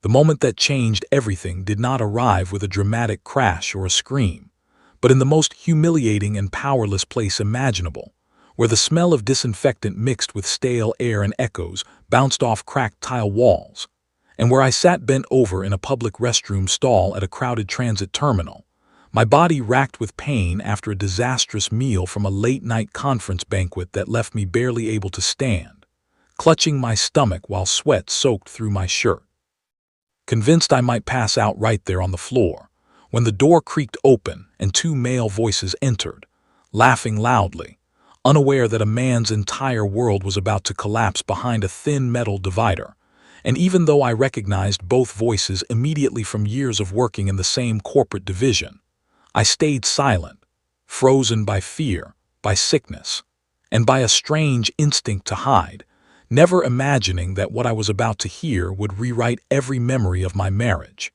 The moment that changed everything did not arrive with a dramatic crash or a scream, but in the most humiliating and powerless place imaginable, where the smell of disinfectant mixed with stale air and echoes bounced off cracked tile walls, and where I sat bent over in a public restroom stall at a crowded transit terminal, my body racked with pain after a disastrous meal from a late-night conference banquet that left me barely able to stand, clutching my stomach while sweat soaked through my shirt. Convinced I might pass out right there on the floor, when the door creaked open and two male voices entered, laughing loudly, unaware that a man's entire world was about to collapse behind a thin metal divider. And even though I recognized both voices immediately from years of working in the same corporate division, I stayed silent, frozen by fear, by sickness, and by a strange instinct to hide, never imagining that what I was about to hear would rewrite every memory of my marriage.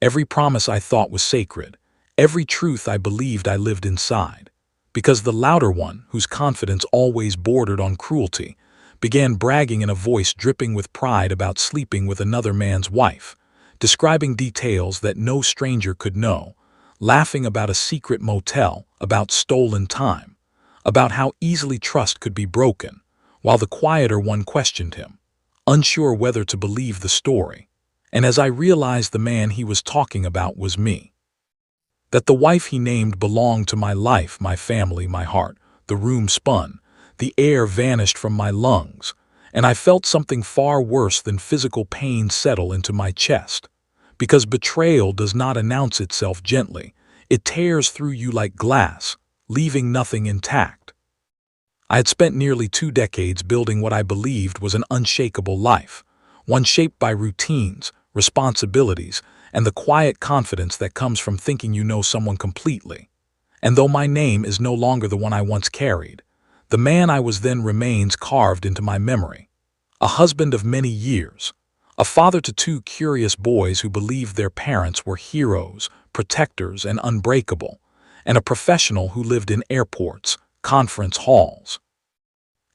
Every promise I thought was sacred, every truth I believed I lived inside, because the louder one, whose confidence always bordered on cruelty, began bragging in a voice dripping with pride about sleeping with another man's wife, describing details that no stranger could know, laughing about a secret motel, about stolen time, about how easily trust could be broken, while the quieter one questioned him, unsure whether to believe the story. And as I realized the man he was talking about was me, that the wife he named belonged to my life, my family, my heart, the room spun, the air vanished from my lungs, and I felt something far worse than physical pain settle into my chest. Because betrayal does not announce itself gently, it tears through you like glass, leaving nothing intact. I had spent nearly 2 decades building what I believed was an unshakable life, one shaped by routines, responsibilities, and the quiet confidence that comes from thinking you know someone completely. And though my name is no longer the one I once carried, the man I was then remains carved into my memory. A husband of many years, a father to 2 curious boys who believed their parents were heroes, protectors, and unbreakable, and a professional who lived in airports, conference halls,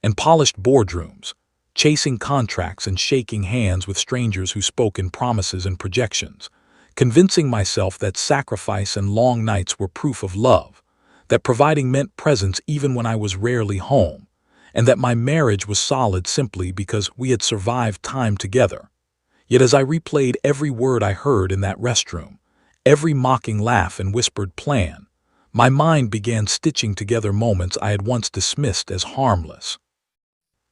and polished boardrooms, chasing contracts and shaking hands with strangers who spoke in promises and projections, convincing myself that sacrifice and long nights were proof of love, that providing meant presence even when I was rarely home, and that my marriage was solid simply because we had survived time together. Yet as I replayed every word I heard in that restroom, every mocking laugh and whispered plan, my mind began stitching together moments I had once dismissed as harmless.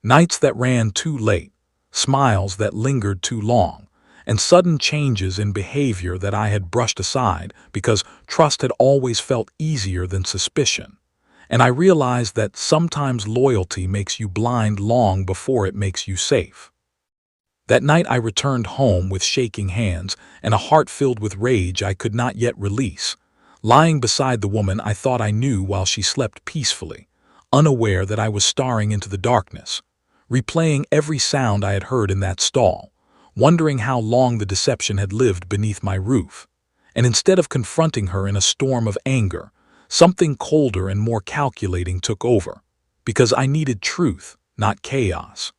Nights that ran too late, smiles that lingered too long, and sudden changes in behavior that I had brushed aside because trust had always felt easier than suspicion. And I realized that sometimes loyalty makes you blind long before it makes you safe. That night I returned home with shaking hands and a heart filled with rage I could not yet release, lying beside the woman I thought I knew while she slept peacefully, unaware that I was staring into the darkness, replaying every sound I had heard in that stall, wondering how long the deception had lived beneath my roof. And instead of confronting her in a storm of anger, something colder and more calculating took over, because I needed truth, not chaos.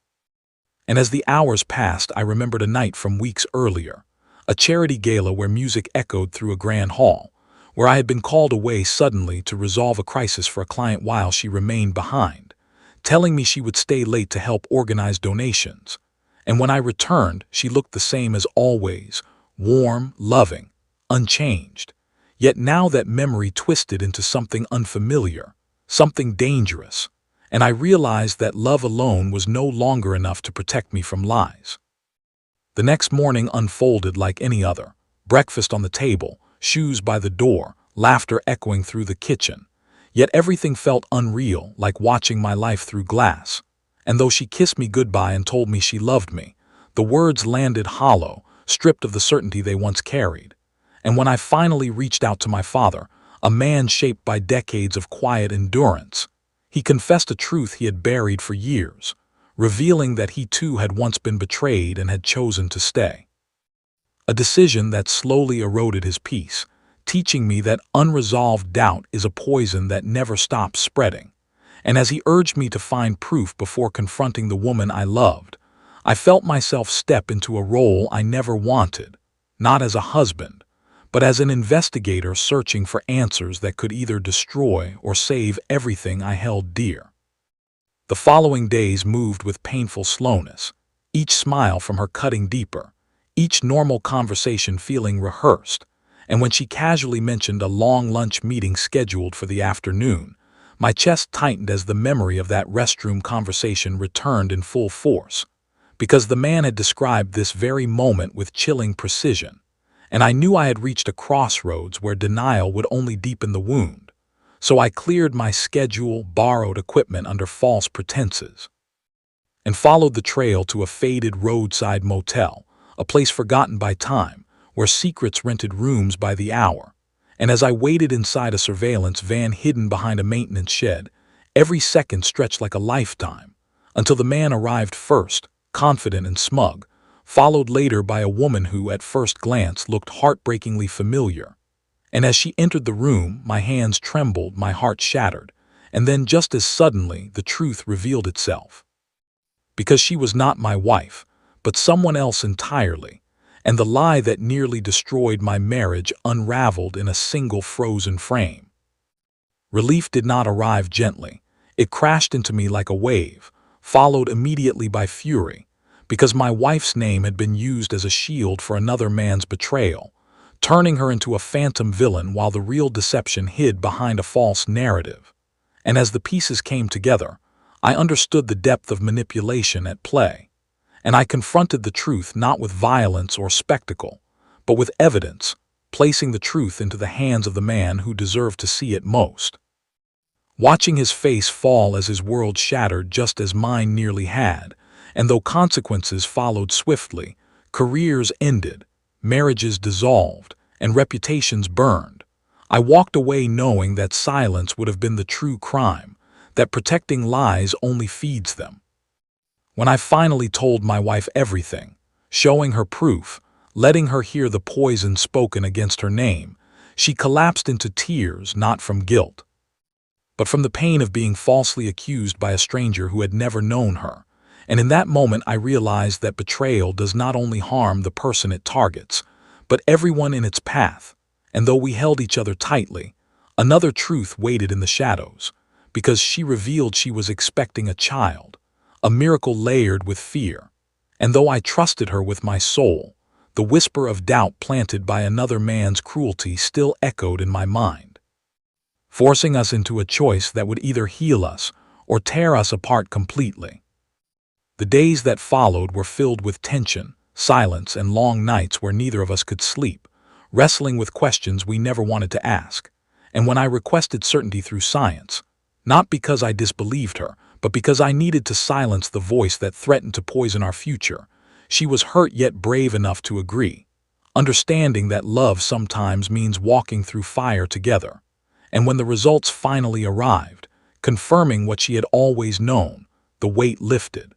And as the hours passed, I remembered a night from weeks earlier, a charity gala where music echoed through a grand hall, where I had been called away suddenly to resolve a crisis for a client while she remained behind, telling me she would stay late to help organize donations. And when I returned, she looked the same as always, warm, loving, unchanged. Yet now that memory twisted into something unfamiliar, something dangerous, and I realized that love alone was no longer enough to protect me from lies. The next morning unfolded like any other, breakfast on the table, shoes by the door, laughter echoing through the kitchen. Yet everything felt unreal, like watching my life through glass. And though she kissed me goodbye and told me she loved me, the words landed hollow, stripped of the certainty they once carried. And when I finally reached out to my father, a man shaped by decades of quiet endurance, he confessed a truth he had buried for years, revealing that he too had once been betrayed and had chosen to stay. A decision that slowly eroded his peace, teaching me that unresolved doubt is a poison that never stops spreading. And as he urged me to find proof before confronting the woman I loved, I felt myself step into a role I never wanted, not as a husband, but as an investigator searching for answers that could either destroy or save everything I held dear. The following days moved with painful slowness, each smile from her cutting deeper, each normal conversation feeling rehearsed, and when she casually mentioned a long lunch meeting scheduled for the afternoon, my chest tightened as the memory of that restroom conversation returned in full force, because the man had described this very moment with chilling precision, and I knew I had reached a crossroads where denial would only deepen the wound. So I cleared my schedule, borrowed equipment under false pretenses, and followed the trail to a faded roadside motel, a place forgotten by time, where secrets rented rooms by the hour. And as I waited inside a surveillance van hidden behind a maintenance shed, every second stretched like a lifetime, until the man arrived first, confident and smug, followed later by a woman who, at first glance, looked heartbreakingly familiar. And as she entered the room, my hands trembled, my heart shattered, and then just as suddenly the truth revealed itself. Because she was not my wife, but someone else entirely, and the lie that nearly destroyed my marriage unraveled in a single frozen frame. Relief did not arrive gently. It crashed into me like a wave, followed immediately by fury, because my wife's name had been used as a shield for another man's betrayal, turning her into a phantom villain while the real deception hid behind a false narrative. And as the pieces came together, I understood the depth of manipulation at play, and I confronted the truth not with violence or spectacle, but with evidence, placing the truth into the hands of the man who deserved to see it most. Watching his face fall as his world shattered just as mine nearly had, and though consequences followed swiftly, careers ended, marriages dissolved, and reputations burned, I walked away knowing that silence would have been the true crime, that protecting lies only feeds them. When I finally told my wife everything, showing her proof, letting her hear the poison spoken against her name, she collapsed into tears not from guilt, but from the pain of being falsely accused by a stranger who had never known her. And in that moment I realized that betrayal does not only harm the person it targets, but everyone in its path. And though we held each other tightly, another truth waited in the shadows, because she revealed she was expecting a child, a miracle layered with fear. And though I trusted her with my soul, the whisper of doubt planted by another man's cruelty still echoed in my mind, forcing us into a choice that would either heal us or tear us apart completely. The days that followed were filled with tension, silence, and long nights where neither of us could sleep, wrestling with questions we never wanted to ask. And when I requested certainty through science, not because I disbelieved her, but because I needed to silence the voice that threatened to poison our future, she was hurt yet brave enough to agree, understanding that love sometimes means walking through fire together. And when the results finally arrived, confirming what she had always known, the weight lifted,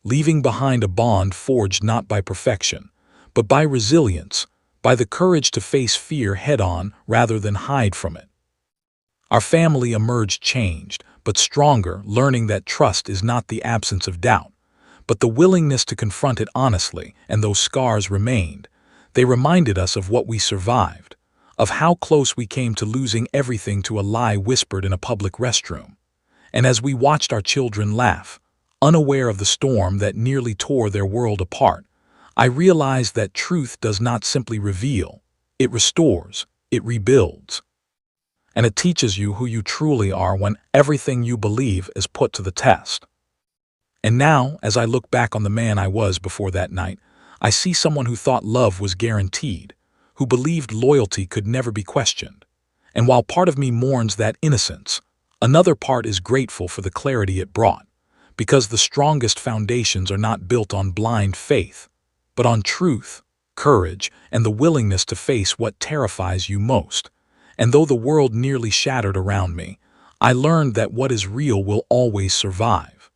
leaving behind a bond forged not by perfection, but by resilience, by the courage to face fear head-on rather than hide from it. Our family emerged changed, but stronger, learning that trust is not the absence of doubt, but the willingness to confront it honestly. And those scars remained. They reminded us of what we survived, of how close we came to losing everything to a lie whispered in a public restroom. And as we watched our children laugh, unaware of the storm that nearly tore their world apart, I realized that truth does not simply reveal, it restores, it rebuilds. And it teaches you who you truly are when everything you believe is put to the test. And now, as I look back on the man I was before that night, I see someone who thought love was guaranteed, who believed loyalty could never be questioned. And while part of me mourns that innocence, another part is grateful for the clarity it brought, because the strongest foundations are not built on blind faith, but on truth, courage, and the willingness to face what terrifies you most. And though the world nearly shattered around me, I learned that what is real will always survive,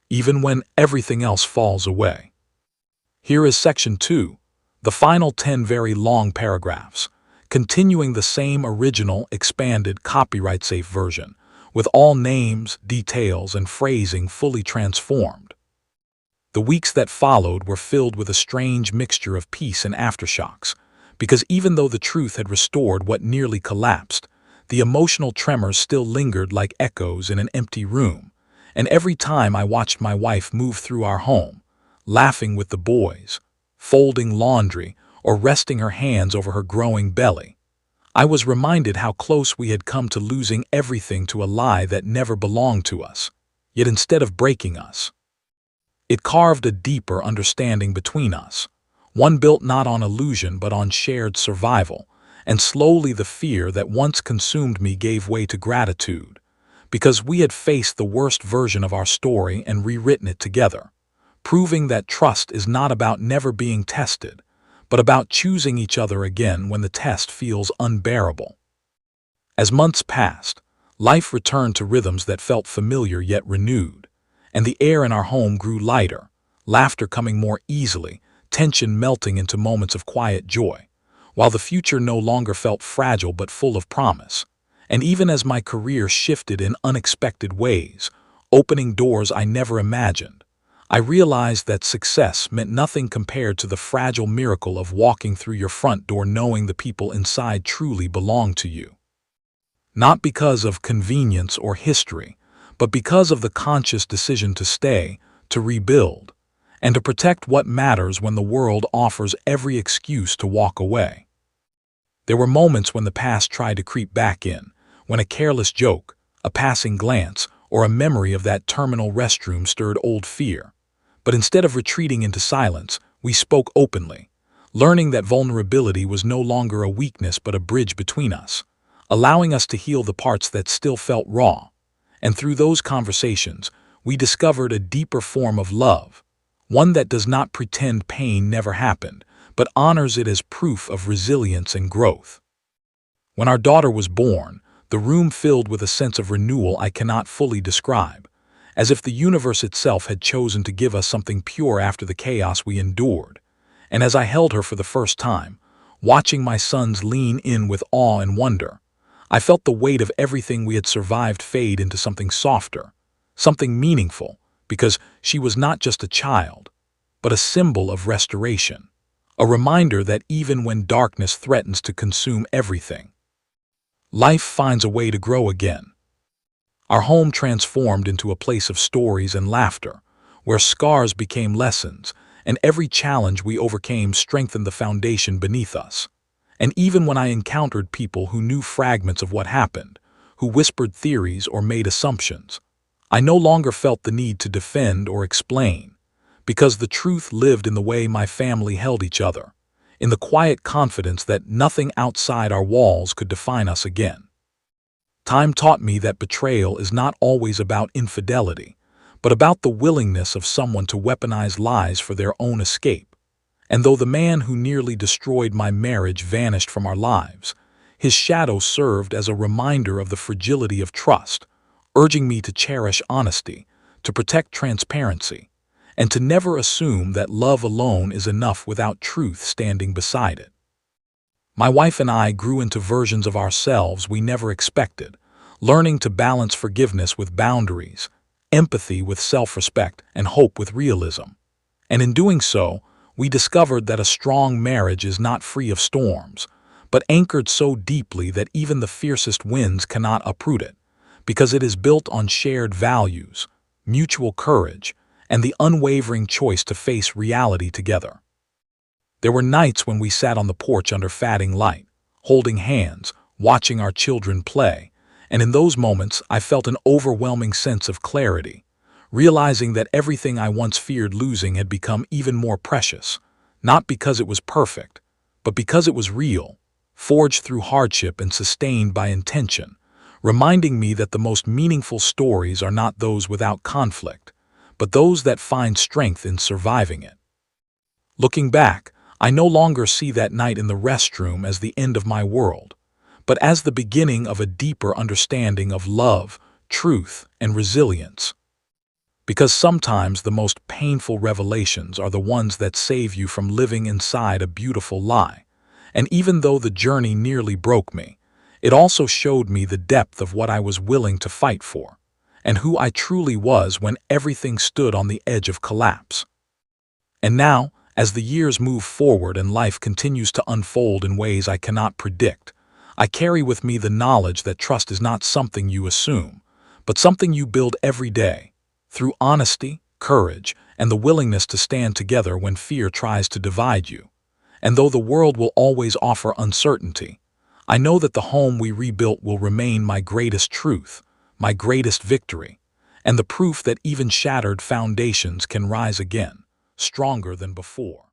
even when everything else falls away. Here is section 2, the final 10 very long paragraphs, continuing the same original, expanded, copyright-safe version, with all names, details, and phrasing fully transformed. The weeks that followed were filled with a strange mixture of peace and aftershocks, because even though the truth had restored what nearly collapsed, the emotional tremors still lingered like echoes in an empty room, and every time I watched my wife move through our home, laughing with the boys, folding laundry, or resting her hands over her growing belly, I was reminded how close we had come to losing everything to a lie that never belonged to us. Yet instead of breaking us, it carved a deeper understanding between us, one built not on illusion but on shared survival, and slowly the fear that once consumed me gave way to gratitude, because we had faced the worst version of our story and rewritten it together, proving that trust is not about never being tested, but about choosing each other again when the test feels unbearable. As months passed, life returned to rhythms that felt familiar yet renewed, and the air in our home grew lighter, laughter coming more easily, tension melting into moments of quiet joy, while the future no longer felt fragile but full of promise. And even as my career shifted in unexpected ways, opening doors I never imagined, I realized that success meant nothing compared to the fragile miracle of walking through your front door knowing the people inside truly belong to you. Not because of convenience or history, but because of the conscious decision to stay, to rebuild, and to protect what matters when the world offers every excuse to walk away. There were moments when the past tried to creep back in, when a careless joke, a passing glance, or a memory of that terminal restroom stirred old fear. But instead of retreating into silence, we spoke openly, learning that vulnerability was no longer a weakness but a bridge between us, allowing us to heal the parts that still felt raw. And through those conversations, we discovered a deeper form of love, one that does not pretend pain never happened, but honors it as proof of resilience and growth. When our daughter was born, the room filled with a sense of renewal I cannot fully describe, as if the universe itself had chosen to give us something pure after the chaos we endured. And as I held her for the first time, watching my sons lean in with awe and wonder, I felt the weight of everything we had survived fade into something softer, something meaningful, because she was not just a child, but a symbol of restoration, a reminder that even when darkness threatens to consume everything, life finds a way to grow again. Our home transformed into a place of stories and laughter, where scars became lessons, and every challenge we overcame strengthened the foundation beneath us. And even when I encountered people who knew fragments of what happened, who whispered theories or made assumptions, I no longer felt the need to defend or explain, because the truth lived in the way my family held each other, in the quiet confidence that nothing outside our walls could define us again. Time taught me that betrayal is not always about infidelity, but about the willingness of someone to weaponize lies for their own escape. And though the man who nearly destroyed my marriage vanished from our lives, his shadow served as a reminder of the fragility of trust, urging me to cherish honesty, to protect transparency, and to never assume that love alone is enough without truth standing beside it. My wife and I grew into versions of ourselves we never expected, learning to balance forgiveness with boundaries, empathy with self-respect, and hope with realism. And in doing so, we discovered that a strong marriage is not free of storms, but anchored so deeply that even the fiercest winds cannot uproot it, because it is built on shared values, mutual courage, and the unwavering choice to face reality together. There were nights when we sat on the porch under fading light, holding hands, watching our children play, and in those moments I felt an overwhelming sense of clarity, realizing that everything I once feared losing had become even more precious, not because it was perfect, but because it was real, forged through hardship and sustained by intention, reminding me that the most meaningful stories are not those without conflict, but those that find strength in surviving it. Looking back, I no longer see that night in the restroom as the end of my world, but as the beginning of a deeper understanding of love, truth, and resilience. Because sometimes the most painful revelations are the ones that save you from living inside a beautiful lie. And even though the journey nearly broke me, it also showed me the depth of what I was willing to fight for, and who I truly was when everything stood on the edge of collapse. And now, as the years move forward and life continues to unfold in ways I cannot predict, I carry with me the knowledge that trust is not something you assume, but something you build every day, through honesty, courage, and the willingness to stand together when fear tries to divide you. And though the world will always offer uncertainty, I know that the home we rebuilt will remain my greatest truth, my greatest victory, and the proof that even shattered foundations can rise again, stronger than before.